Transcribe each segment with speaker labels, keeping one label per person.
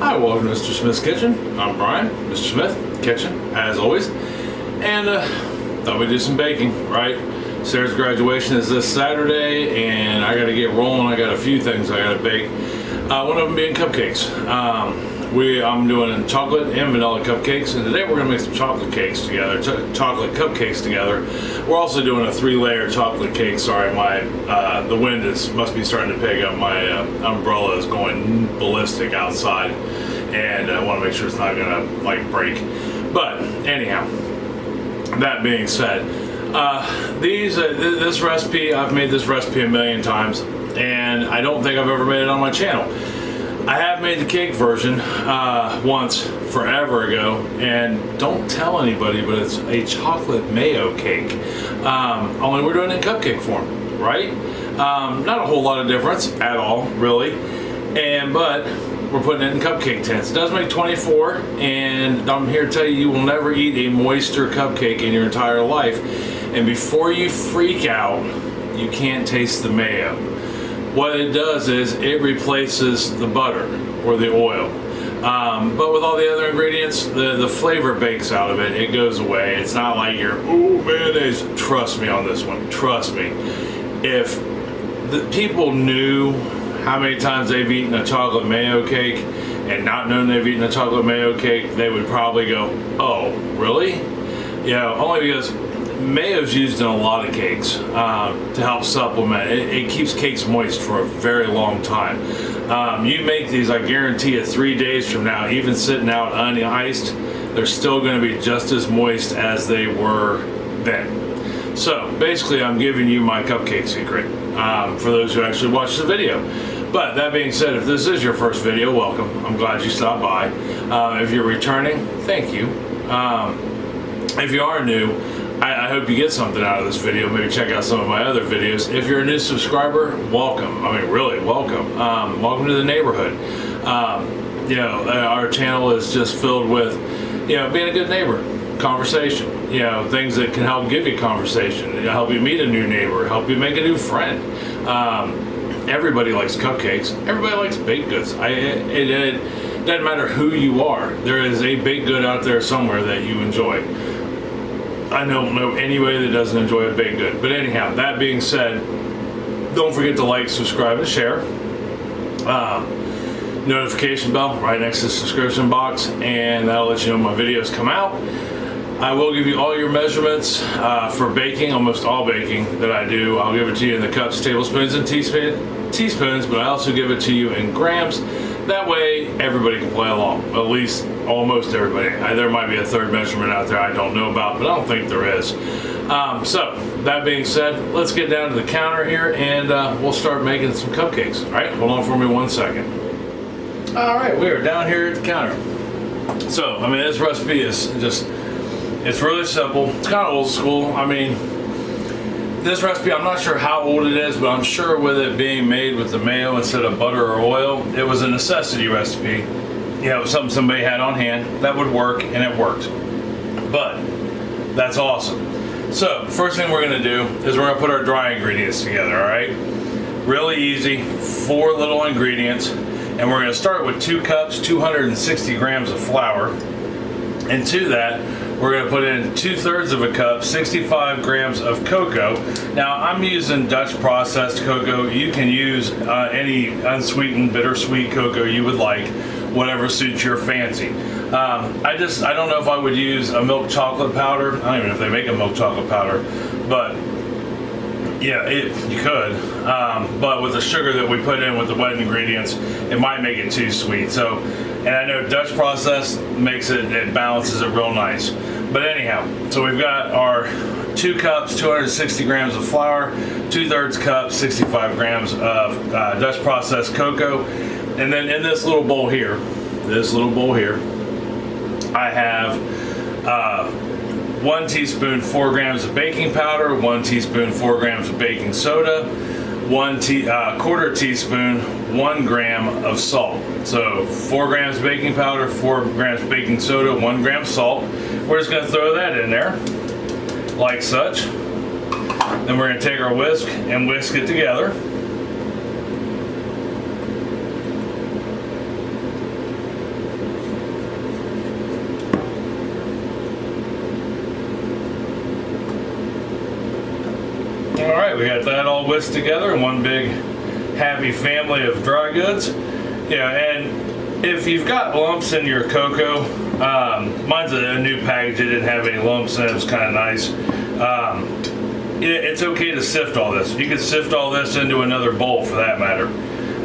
Speaker 1: Hi, welcome to Mr. Smith's Kitchen. I'm Brian, Mr. Smith, kitchen, as always. And thought we'd do some baking, right? Sarah's graduation is this Saturday, and I gotta get rolling. I got a few things I gotta bake. One of them being cupcakes. I'm doing chocolate and vanilla cupcakes, and today we're gonna make some chocolate cakes together, chocolate cupcakes together. We're also doing a 3-layer chocolate cake. Sorry, the wind must be starting to pick up. My umbrella is going ballistic outside, and I want to make sure it's not gonna break. But anyhow, that being said, this recipe, I've made this recipe a million times, and I don't think I've ever made it on my channel. I have made the cake version once, forever ago, and don't tell anybody, but it's a chocolate mayo cake. Only we're doing it in cupcake form, right? Not a whole lot of difference at all, really. But we're putting it in cupcake tins. It does make 24, and I'm here to tell you, you will never eat a moister cupcake in your entire life. And before you freak out, you can't taste the mayo. What it does is it replaces the butter or the oil. But with all the other ingredients, the flavor bakes out of it. It goes away. It's not like you're, ooh, mayonnaise. Trust me on this one. Trust me. If the people knew how many times they've eaten a chocolate mayo cake and not known they've eaten a chocolate mayo cake, they would probably go, oh, really? You know, only because mayo's used in a lot of cakes to help supplement. It keeps cakes moist for a very long time. You make these, I guarantee you, 3 days from now, even sitting out uniced, they're still going to be just as moist as they were then. So basically, I'm giving you my cupcake secret for those who actually watch the video. But that being said, if this is your first video, welcome. I'm glad you stopped by. If you're returning, thank you. If you are new, I hope you get something out of this video. Maybe check out some of my other videos. If you're a new subscriber, welcome. I mean, really, welcome. Welcome to the neighborhood. Our channel is just filled with, being a good neighbor, conversation, things that can help give you conversation, help you meet a new neighbor, help you make a new friend. Everybody likes cupcakes. Everybody likes baked goods. It doesn't matter who you are. There is a baked good out there somewhere that you enjoy. I don't know anybody that doesn't enjoy a baked good. But anyhow, that being said, don't forget to like, subscribe, and share. Notification bell right next to the subscription box, and that'll let you know when my videos come out. I will give you all your measurements for baking, almost all baking that I do. I'll give it to you in the cups, tablespoons, and teaspoons, but I also give it to you in grams. That way, everybody can play along. At least, almost everybody. There might be a third measurement out there I don't know about, but I don't think there is. So, that being said, let's get down to the counter here, and we'll start making some cupcakes. All right, hold on for me 1 second. All right, we are down here at the counter. So, I mean, this recipe is just, it's really simple. It's kind of old school. I mean, this recipe, I'm not sure how old it is, but I'm sure with it being made with the mayo instead of butter or oil, it was a necessity recipe. Something somebody had on hand that would work, and it worked. But that's awesome. So first thing we're going to do is we're going to put our dry ingredients together, all right? Really easy, 4 little ingredients, and we're going to start with 2 cups, 260 grams of flour, and to that, we're going to put in 2/3 of a cup, 65 grams of cocoa. Now, I'm using Dutch processed cocoa. You can use any unsweetened, bittersweet cocoa you would like, whatever suits your fancy. I don't know if I would use a milk chocolate powder. I don't even know if they make a milk chocolate powder, but yeah, you could. But with the sugar that we put in with the wet ingredients, it might make it too sweet. So, and I know Dutch process makes it balances it real nice. But anyhow, so we've got our 2 cups, 260 grams of flour, 2/3 cup, 65 grams of Dutch processed cocoa. And then in this little bowl here, I have 1 teaspoon, 4 grams of baking powder, 1 teaspoon, 4 grams of baking soda, 1/4 teaspoon, 1 gram of salt. So 4 grams baking powder, 4 grams baking soda, 1 gram salt. We're just going to throw that in there, like such. Then we're going to take our whisk and whisk it together. right, we got that all whisked together in one big happy family of dry goods. Yeah, and if you've got lumps in your cocoa, mine's a new package. It didn't have any lumps in it. It was kind of nice. It's okay to sift all this. You can sift all this into another bowl for that matter.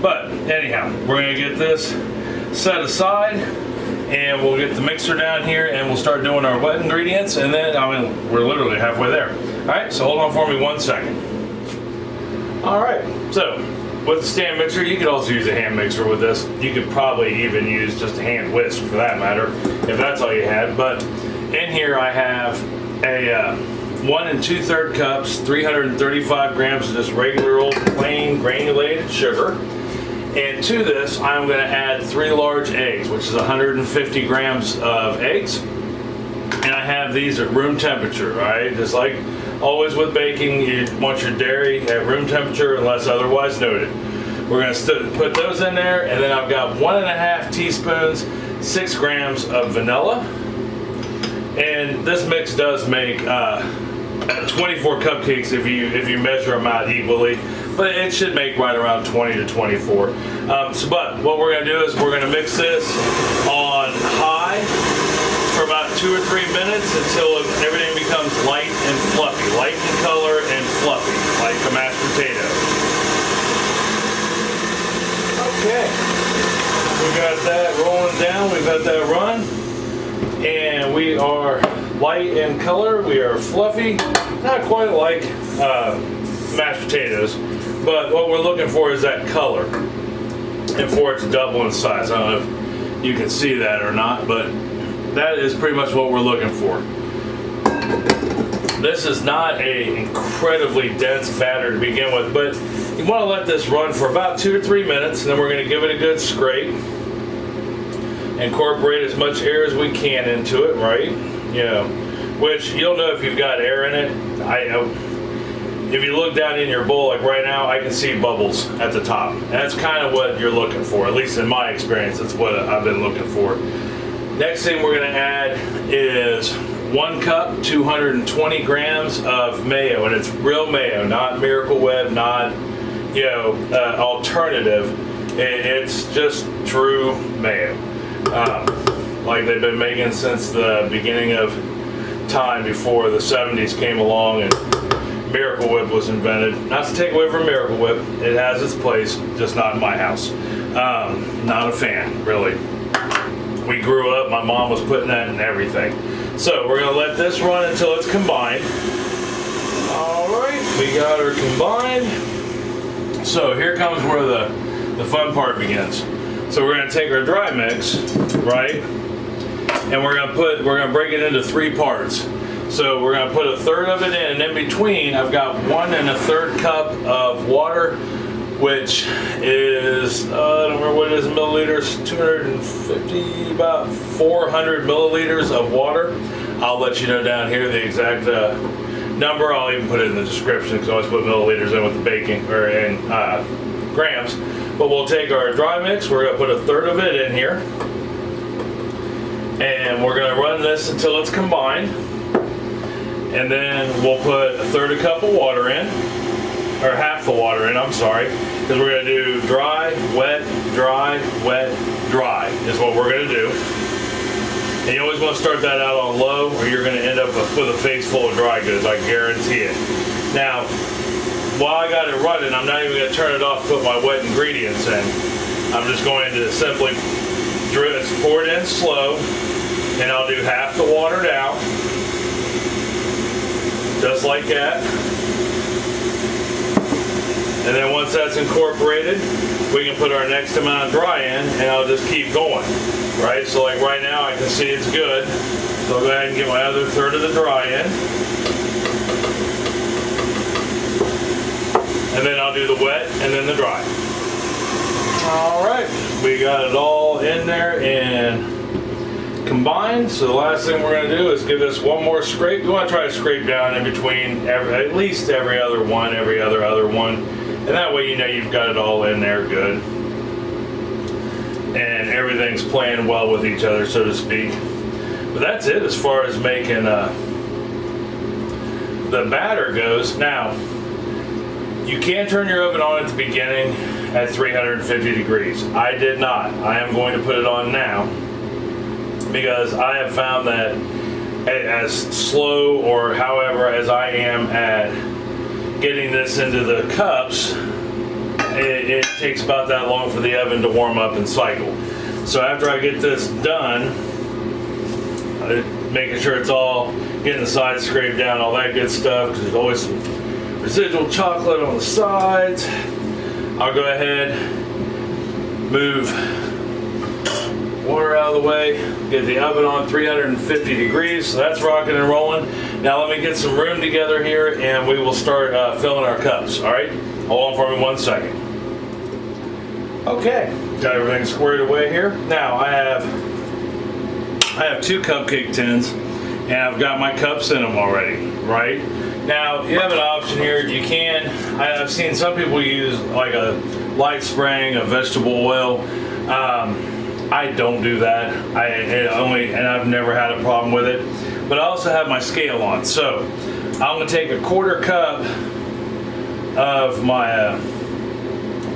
Speaker 1: But anyhow, we're going to get this set aside, and we'll get the mixer down here, and we'll start doing our wet ingredients, and then, we're literally halfway there. All right, so hold on for me 1 second. All right, so with the stand mixer, you could also use a hand mixer with this. You could probably even use just a hand whisk for that matter, if that's all you had. But in here I have a 1 2/3 cups, 335 grams of just regular old plain granulated sugar. And to this, I'm going to add 3 large eggs, which is 150 grams of eggs. And I have these at room temperature, right? Just like always with baking, you want your dairy at room temperature unless otherwise noted. We're going to put those in there, and then I've got 1.5 teaspoons, 6 grams of vanilla. And this mix does make 24 cupcakes if you measure them out equally, but it should make right around 20 to 24. But what we're going to do is we're going to mix this on high for about 2 or 3 minutes until everything becomes light and fluffy, light in color and fluffy, like a mashed potato. Okay, we got that rolling down, we've got that run, and we are light in color, we are fluffy, not quite like mashed potatoes, but what we're looking for is that color, and for it to double in size. I don't know if you can see that or not, but that is pretty much what we're looking for. This is not an incredibly dense batter to begin with, but you want to let this run for about 2 or 3 minutes, and then we're going to give it a good scrape. Incorporate as much air as we can into it, right? Which you'll know if you've got air in it. If you look down in your bowl, like right now, I can see bubbles at the top. And that's kind of what you're looking for, at least in my experience. That's what I've been looking for. Next thing we're going to add is 1 cup, 220 grams of mayo, and it's real mayo, not Miracle Whip, not alternative. It's just true mayo, like they've been making since the beginning of time, before the 70s came along and Miracle Whip was invented. Not to take away from Miracle Whip, it has its place, just not in my house. Not a fan, really. We grew up, my mom was putting that in everything. So we're going to let this run until it's combined. All right, we got her combined. So here comes where the fun part begins. So we're going to take our dry mix, right? And we're going to break it into 3 parts. So we're going to put 1/3 of it in, and in between I've got 1 1/3 cup of water, which is, I don't remember what it is in milliliters, 250, about 400 milliliters of water. I'll let you know down here the exact number. I'll even put it in the description because I always put milliliters in with the baking, or in grams. But we'll take our dry mix, we're going to put 1/3 of it in here, and we're going to run this until it's combined. And then we'll put 1/3 cup of water in, or half the water in, I'm sorry, because we're going to do dry, wet, dry, wet, dry is what we're going to do. And you always want to start that out on low, or you're going to end up with a face full of dry goods, I guarantee it. Now, while I got it running, I'm not even going to turn it off to put my wet ingredients in. I'm just going to simply pour it in slow, and I'll do half the water down, just like that. And then once that's incorporated, we can put our next amount of dry in, and I'll just keep going, right? So like right now I can see it's good. So I'll go ahead and get my other 1/3 of the dry in. And then I'll do the wet and then the dry. All right, we got it all in there and combined. So the last thing we're going to do is give this one more scrape. You want to try to scrape down in between at least every other one, every other one. And that way you know you've got it all in there good. And everything's playing well with each other, so to speak. But that's it as far as making the batter goes. Now, You can turn your oven on at the beginning at 350 degrees. I did not. I am going to put it on now because I have found that as slow or however as I am at getting this into the cups, it takes about that long for the oven to warm up and cycle. So after I get this done, making sure it's all getting the sides scraped down, all that good stuff, because there's always some residual chocolate on the sides. I'll go ahead, move water out of the way, get the oven on 350 degrees, so that's rocking and rolling. Now let me get some room together here and we will start filling our cups, all right? Hold on for me 1 second. Okay, got everything squared away here. Now I have 2 cupcake tins and I've got my cups in them already, right? Now you have an option here. You can, I've seen some people use like a light spraying of vegetable oil. I don't do that. And I've never had a problem with it. But I also have my scale on. So I'm gonna take a 1/4 cup of my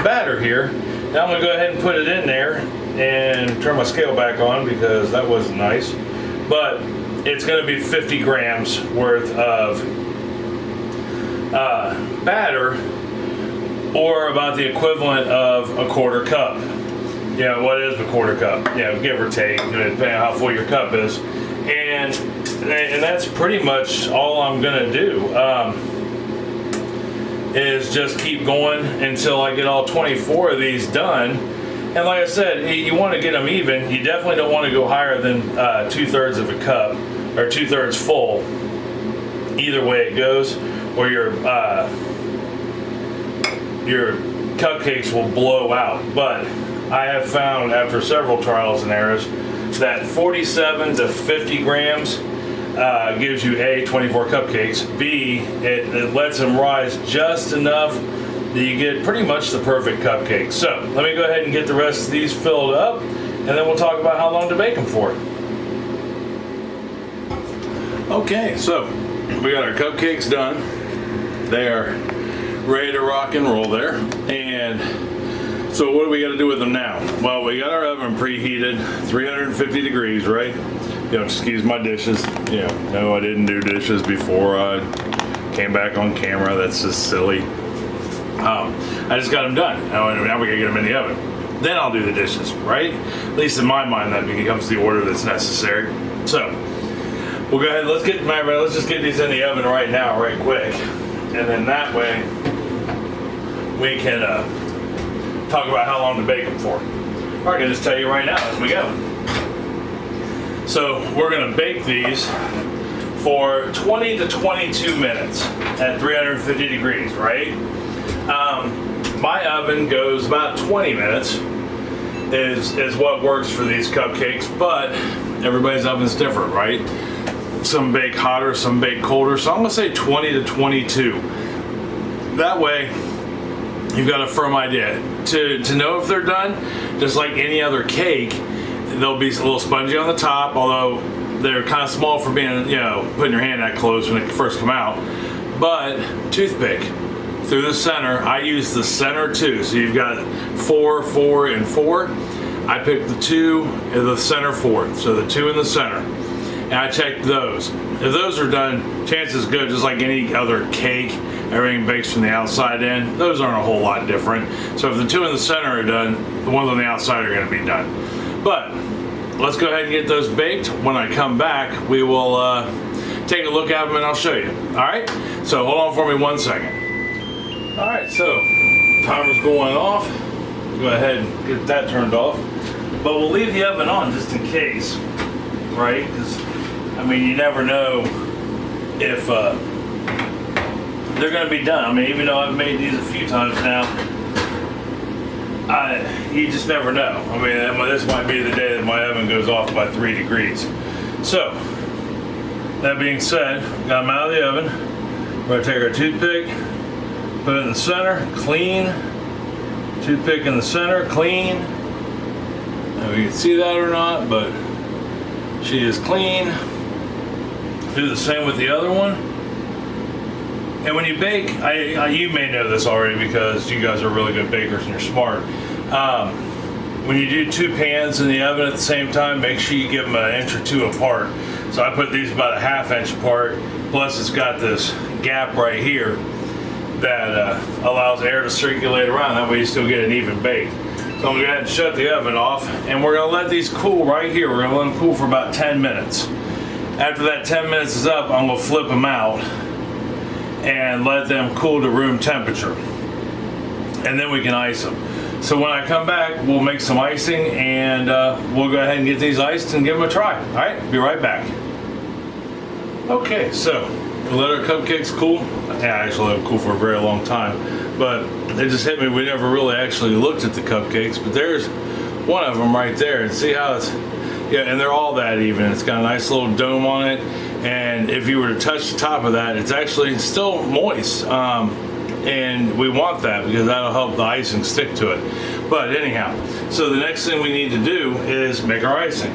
Speaker 1: batter here. Now I'm gonna go ahead and put it in there and turn my scale back on because that wasn't nice. But it's gonna be 50 grams worth of batter, or about the equivalent of a 1/4 cup. Yeah, what is a 1/4 cup? Yeah, give or take, depending on how full your cup is. And that's pretty much all I'm gonna do. Is just keep going until I get all 24 of these done. And like I said, you want to get them even. You definitely don't want to go higher than 2/3 of a cup, or 2/3 full. Either way it goes, or your cupcakes will blow out. But I have found after several trials and errors that 47 to 50 grams gives you A, 24 cupcakes, B, it lets them rise just enough that you get pretty much the perfect cupcake. So let me go ahead and get the rest of these filled up and then we'll talk about how long to bake them for. Okay, so we got our cupcakes done. They are ready to rock and roll there. And so what do we got to do with them now? Well, we got our oven preheated, 350 degrees, right? Excuse my dishes. No, I didn't do dishes before I came back on camera. That's just silly. I just got them done. Now we gotta get them in the oven. Then I'll do the dishes, right? At least in my mind, that becomes the order that's necessary. So we'll go ahead. Let's just get these in the oven right now, right quick, and then that way we can talk about how long to bake them for. Or I can just tell you right now as we go. So we're gonna bake these for 20 to 22 minutes at 350 degrees, right? My oven goes about 20 minutes is what works for these cupcakes, but everybody's oven's different, right? Some bake hotter, some bake colder, so I'm gonna say 20 to 22. That way, you've got a firm idea. To know if they're done, just like any other cake, they'll be a little spongy on the top, although they're kind of small for being, putting your hand that close when it first come out. But toothpick through the center. I use the center too. So you've got 4, 4, and 4. I picked the 2 and the center 4. So the 2 in the center. And I checked those. If those are done, chances good, just like any other cake, everything bakes from the outside in. Those aren't a whole lot different. So if the 2 in the center are done, the ones on the outside are going to be done. But let's go ahead and get those baked. When I come back, we will take a look at them and I'll show you. All right? So hold on for me 1 second. All right, so timer's going off. Go ahead and get that turned off. But we'll leave the oven on just in case, right? Because, you never know if they're going to be done. Even though I've made these a few times now, you just never know. This might be the day that my oven goes off by 3 degrees. So, that being said, got them out of the oven. We're going to take our toothpick, put it in the center, clean. Toothpick in the center, clean. I don't know if you can see that or not, but she is clean. Do the same with the other one. And when you bake, you may know this already because you guys are really good bakers and you're smart. When you do 2 pans in the oven at the same time, make sure you give them an inch or 2 apart. So I put these about a 1/2 inch apart. Plus it's got this gap right here that allows air to circulate around. That way you still get an even bake. So I'm gonna go ahead and shut the oven off, and we're gonna let these cool right here. We're gonna let them cool for about 10 minutes. After that 10 minutes is up, I'm gonna flip them out and let them cool to room temperature. And then we can ice them. So when I come back, we'll make some icing, and we'll go ahead and get these iced and give them a try. All right, be right back. Okay, so we let our cupcakes cool. Yeah, I actually let them cool for a very long time, but it just hit me, we never really actually looked at the cupcakes, but there's one of them right there, and see how it's, yeah, and they're all that even. It's got a nice little dome on it, and if you were to touch the top of that, it's actually still moist. And we want that because that'll help the icing stick to it. But anyhow, so the next thing we need to do is make our icing.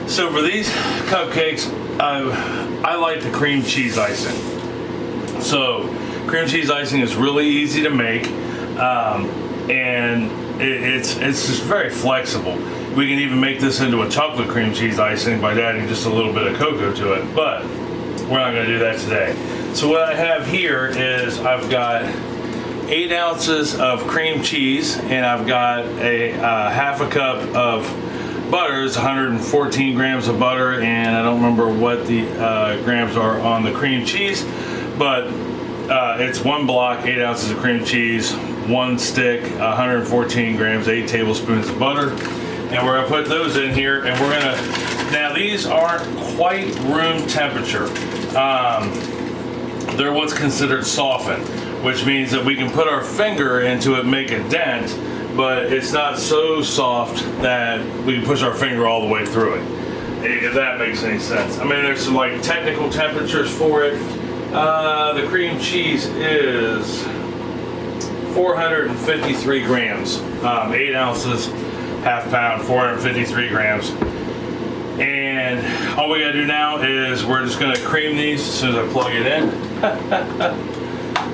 Speaker 1: So for these cupcakes, I like the cream cheese icing. So cream cheese icing is really easy to make, and it's just very flexible. We can even make this into a chocolate cream cheese icing by adding just a little bit of cocoa to it, but we're not going to do that today. So what I have here is I've got 8 ounces of cream cheese, and I've got a 1/2 cup of butter. It's 114 grams of butter, and I don't remember what the grams are on the cream cheese, but it's 1 block, 8 ounces of cream cheese, 1 stick, 114 grams, 8 tablespoons of butter. And we're gonna put those in here, and we're gonna, now these aren't quite room temperature. They're what's considered softened, which means that we can put our finger into it, make a dent, but it's not so soft that we can push our finger all the way through it, if that makes any sense. I mean, there's some like technical temperatures for it. The cream cheese is 453 grams, 8 ounces, 1/2 pound, 453 grams. And all we gotta do now is we're just gonna cream these as soon as I plug it in.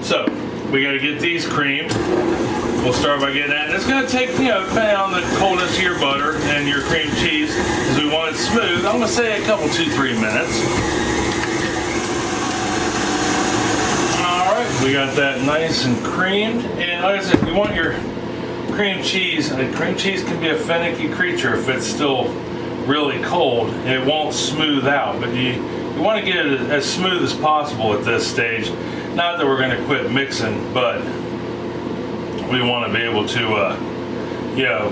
Speaker 1: So we gotta get these creamed. We'll start by getting that. And it's gonna take, you know, depending on the coldness of your butter and your cream cheese, because we want it smooth. I'm gonna say a couple, 2-3 minutes. All right, we got that nice and creamed. And like I said, if you want your cream cheese can be a finicky creature if it's still really cold. It won't smooth out, but you want to get it as smooth as possible at this stage. Not that we're going to quit mixing, but we want to be able to you know,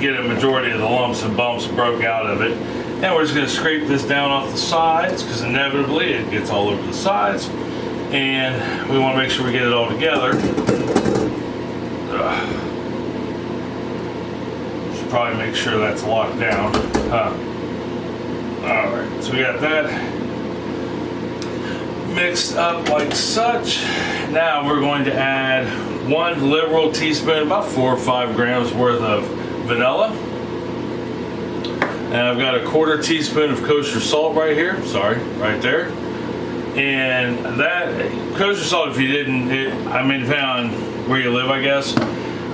Speaker 1: get a majority of the lumps and bumps broke out of it. And we're just going to scrape this down off the sides, because inevitably it gets all over the sides, and we want to make sure we get it all together. Probably make sure that's locked down. Alright, so we got that mixed up like such. Now we're going to add 1 liberal teaspoon, about 4 or 5 grams worth of vanilla. And I've got a 1/4 teaspoon of kosher salt right here. Sorry, right there. And that kosher salt, if you didn't, I mean, depending on where you live, I guess.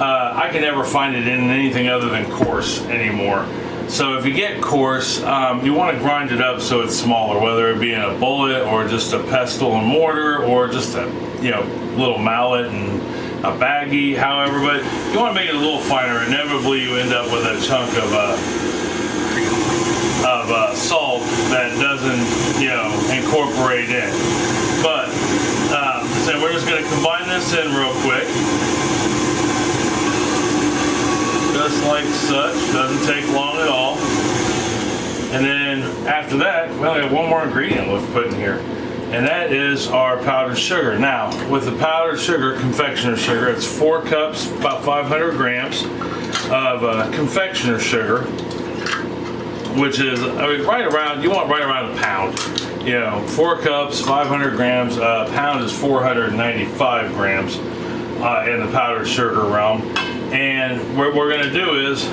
Speaker 1: I can never find it in anything other than coarse anymore. So if you get coarse, you want to grind it up so it's smaller, whether it be in a bullet or just a pestle and mortar or just a, you know, little mallet and a baggie, however. But you want to make it a little finer. Inevitably, you end up with a chunk of salt that doesn't, you know, incorporate in. But so we're just going to combine this in real quick. Just like such, doesn't take long at all. And then after that, we only have one more ingredient we've put in here, and that is our powdered sugar. Now, with the powdered sugar, confectioner's sugar, it's 4 cups, about 500 grams of confectioner's sugar, which is, I mean, right around, you want right around a pound. You know, 4 cups, 500 grams, a pound is 495 grams in the powdered sugar realm. And what we're going to do is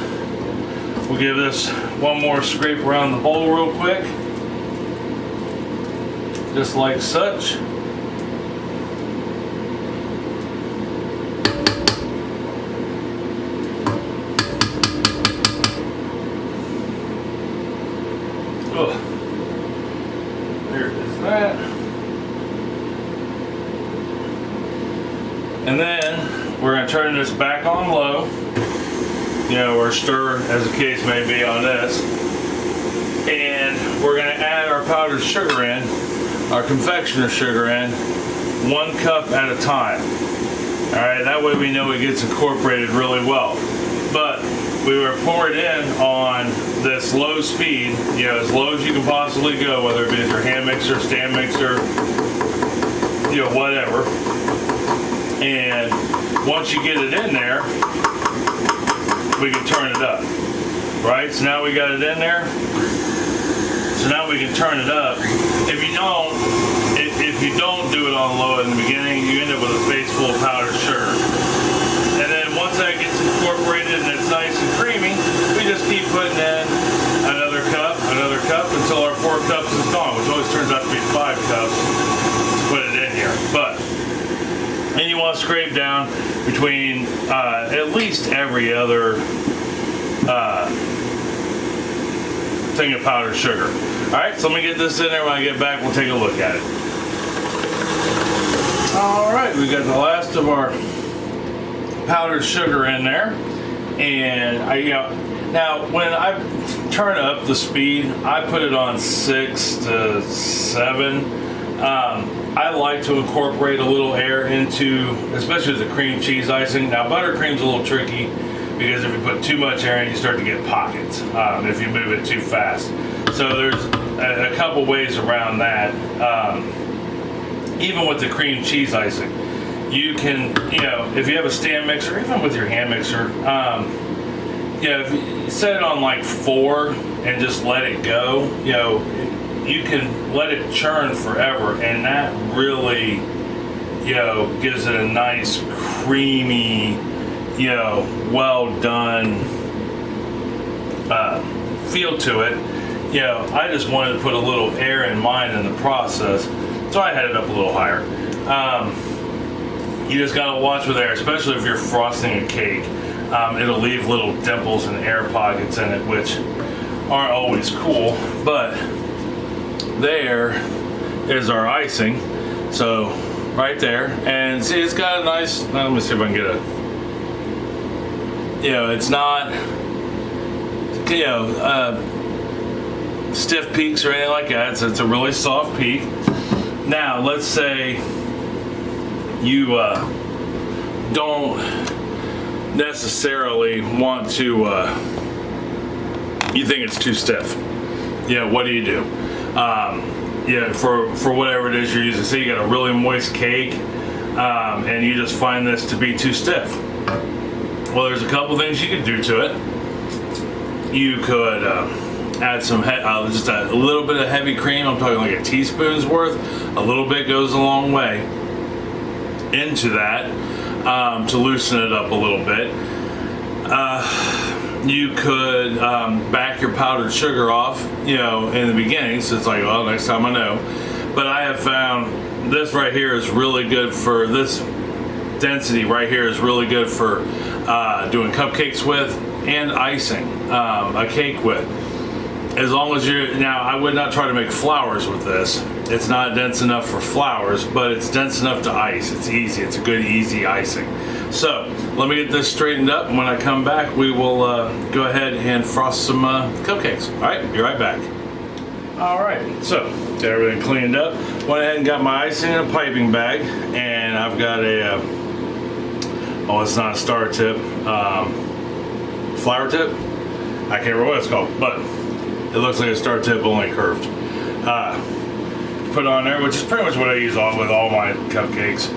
Speaker 1: we'll give this one more scrape around the bowl real quick, just like such. Ugh. There is that. And then we're going to turn this back on low, you know, or stir as the case may be on this. And we're going to add our powdered sugar in, our confectioner sugar in, 1 cup at a time. All right, that way we know it gets incorporated really well. But we were poured in on this low speed, you know, as low as you can possibly go, whether it be your hand mixer, stand mixer, you know, whatever. And once you get it in there, we can turn it up, right? So now we got it in there. So now we can turn it up. If you don't do it on low in the beginning, you end up with a face full of powdered sugar. And then once that gets incorporated and it's nice and creamy, we just keep putting in another cup until our 4 cups is gone, which always turns out to be 5 cups to put it in here. But and you want to scrape down between at least every other thing of powdered sugar. All right, so let me get this in there. When I get back, we'll take a look at it. All right, we got the last of our powdered sugar in there, and now when I turn up the speed, I put it on 6 to 7. I like to incorporate a little air into, especially the cream cheese icing. Now buttercream's a little tricky because if you put too much air in, you start to get pockets if you move it too fast. So there's a couple ways around that. Even with the cream cheese icing, you can, if you have a stand mixer, even with your hand mixer, if you set it on like 4 and just let it go, you can let it churn forever, and that really, gives it a nice, creamy, well done feel to it. I just wanted to put a little air in mine in the process, so I had it up a little higher. You just gotta watch with air, especially if you're frosting a cake. It'll leave little dimples and air pockets in it, which aren't always cool, but there is our icing. So right there, and see, it's got a nice, let me see if I can get a, it's not, stiff peaks or anything like that. So it's a really soft peak. Now let's say you don't necessarily want to, you think it's too stiff. What do you do? For whatever it is you're using. Say you got a really moist cake, and you just find this to be too stiff. Well, there's a couple things you could do to it. You could add some, just a little bit of heavy cream. I'm talking like a teaspoon's worth. A little bit goes a long way into that to loosen it up a little bit. You could back your powdered sugar off, in the beginning, so it's like, well, next time I know. But I have found this right here is really good for this density right here is really good for doing cupcakes with and icing a cake with. As long as now I would not try to make flowers with this. It's not dense enough for flowers, but it's dense enough to ice. It's easy. It's a good, easy icing. So let me get this straightened up, and when I come back, we will go ahead and frost some cupcakes. All right, be right back. All right, so got everything cleaned up. Went ahead and got my icing in a piping bag, and I've got a, it's not a star tip, flower tip. I can't remember what it's called, but it looks like a star tip, only curved. Put on there, which is pretty much what I use with all my cupcakes.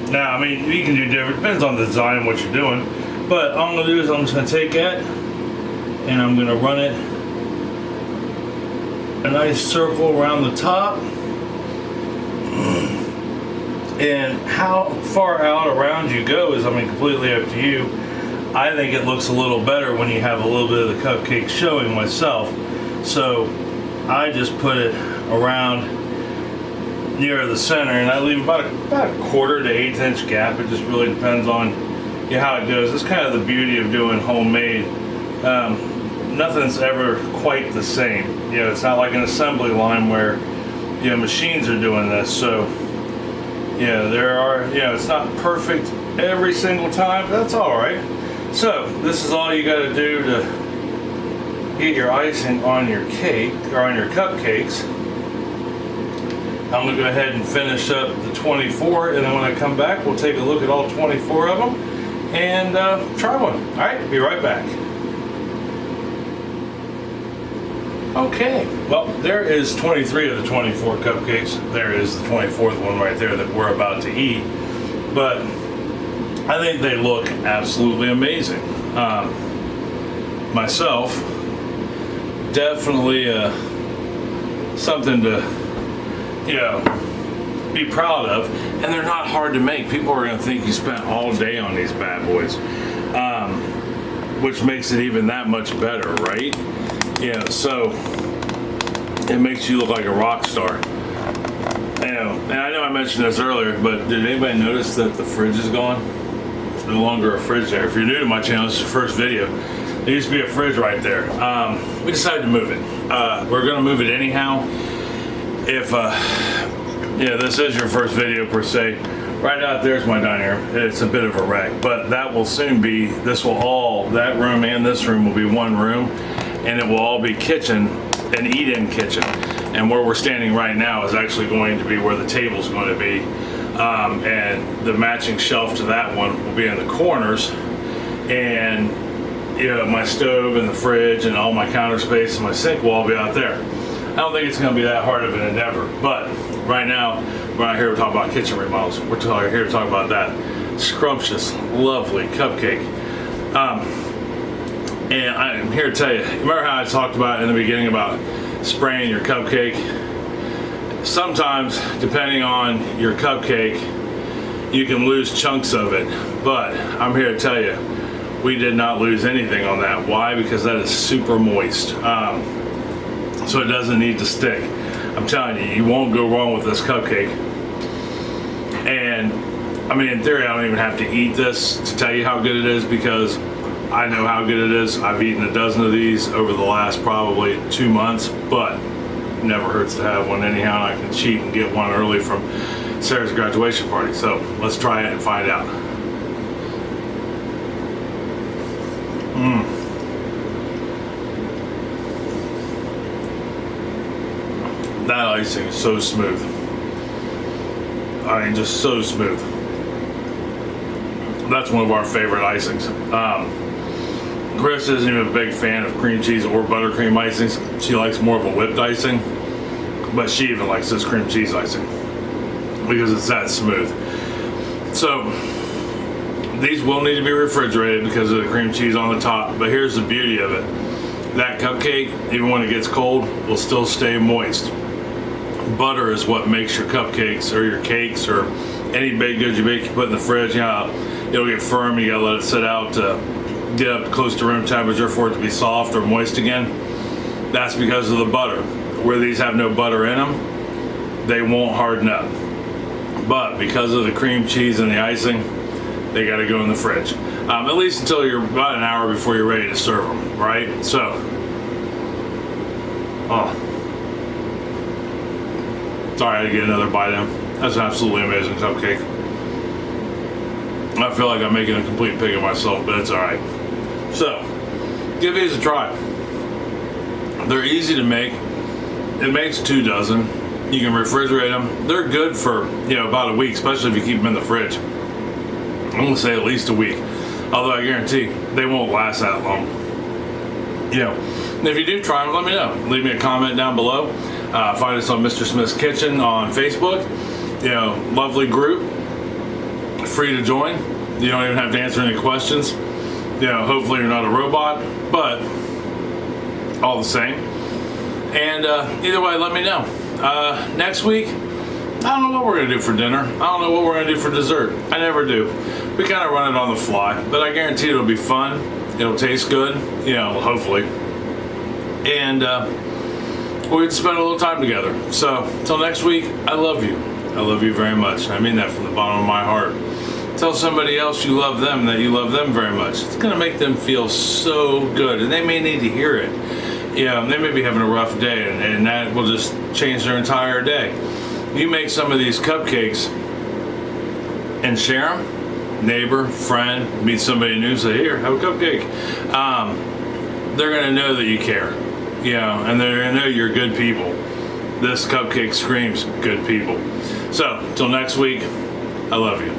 Speaker 1: Now, I mean, you can do different, depends on the design and what you're doing, but all I'm gonna do is I'm just gonna take that and I'm gonna run it a nice circle around the top. And how far out around you go is, completely up to you. I think it looks a little better when you have a little bit of the cupcake showing myself. So I just put it around near the center, and I leave about a quarter to 1/8 inch gap. It just really depends on how it goes. It's kind of the beauty of doing homemade. nothing's ever quite the same. You know, it's not like an assembly line where, you know, machines are doing this. So, yeah, there are, you know, it's not perfect every single time. That's all right. So this is all you got to do to get your icing on your cake or on your cupcakes. I'm gonna go ahead and finish up the 24, and then when I come back, we'll take a look at all 24 of them and try one. All right, be right back. Okay, well, there is 23 of the 24 cupcakes. There is the 24th one right there that we're about to eat. But I think they look absolutely amazing. Myself, definitely something to, you know, be proud of. And they're not hard to make. People are gonna think you spent all day on these bad boys, which makes it even that much better, right? Yeah, so it makes you look like a rock star. You know, and I know I mentioned this earlier, but did anybody notice that the fridge is gone? There's no longer a fridge there. If you're new to my channel, this is your first video. There used to be a fridge right there. We decided to move it. We're gonna move it anyhow. If yeah, this is your first video per se. Right out there's my dining room. It's a bit of a wreck, but that will soon be, that room and this room will be one room, and it will all be kitchen, an eat-in kitchen. And where we're standing right now is actually going to be where the table's going to be. And the matching shelf to that one will be in the corners. And you know, my stove and the fridge and all my counter space and my sink will all be out there. I don't think it's going to be that hard of an endeavor, but right now we're not here to talk about kitchen remodels. We're here to talk about that scrumptious, lovely cupcake. And I'm here to tell you, remember how I talked about in the beginning about spraying your cupcake? Sometimes, depending on your cupcake, you can lose chunks of it, but I'm here to tell you, we did not lose anything on that. Why? Because that is super moist. So it doesn't need to stick. I'm telling you, you won't go wrong with this cupcake. And I mean, in theory, I don't even have to eat this to tell you how good it is, because I know how good it is. I've eaten a dozen of these over the last probably 2 months, but never hurts to have one anyhow. And I can cheat and get one early from Sarah's graduation party. So let's try it and find out. That icing is so smooth. I mean, just so smooth. That's one of our favorite icings. Chris isn't even a big fan of cream cheese or buttercream icings. She likes more of a whipped icing, but she even likes this cream cheese icing because it's that smooth. So these will need to be refrigerated because of the cream cheese on the top, but here's the beauty of it. That cupcake, even when it gets cold, will still stay moist. Butter is what makes your cupcakes or your cakes or any baked goods you bake, you put in the fridge, you know, it'll get firm. You gotta let it sit out to get up close to room temperature for it to be soft or moist again. That's because of the butter. Where these have no butter in them, they won't harden up. But because of the cream cheese and the icing, they gotta go in the fridge. At least until you're about an hour before you're ready to serve them, right? So, sorry, I had to get another bite in. That's an absolutely amazing cupcake. I feel like I'm making a complete pig of myself, but it's all right. So, give these a try. They're easy to make. It makes 2 dozen. You can refrigerate them. They're good for, you know, about a week, especially if you keep them in the fridge. I'm gonna say at least a week. Although I guarantee they won't last that long. You know, and if you do try them, let me know. Leave me a comment down below. Find us on Mr. Smith's Kitchen on Facebook. You know, lovely group. Free to join. You don't even have to answer any questions. You know, hopefully you're not a robot, but all the same. And either way, let me know. Next week, I don't know what we're gonna do for dinner. I don't know what we're gonna do for dessert. I never do. We kind of run it on the fly, but I guarantee it'll be fun. It'll taste good, you know, hopefully. And we'll get to spend a little time together. So, until next week, I love you. I love you very much. I mean that from the bottom of my heart. Tell somebody else you love them, that you love them very much. It's going to make them feel so good, and they may need to hear it. They may be having a rough day, and that will just change their entire day. You make some of these cupcakes and share them. Neighbor, friend, meet somebody new, say, here, have a cupcake. They're going to know that you care, and they're going to know you're good people. This cupcake screams good people. So, till next week, I love you.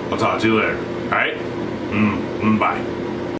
Speaker 1: I'll talk to you later. All right? Bye.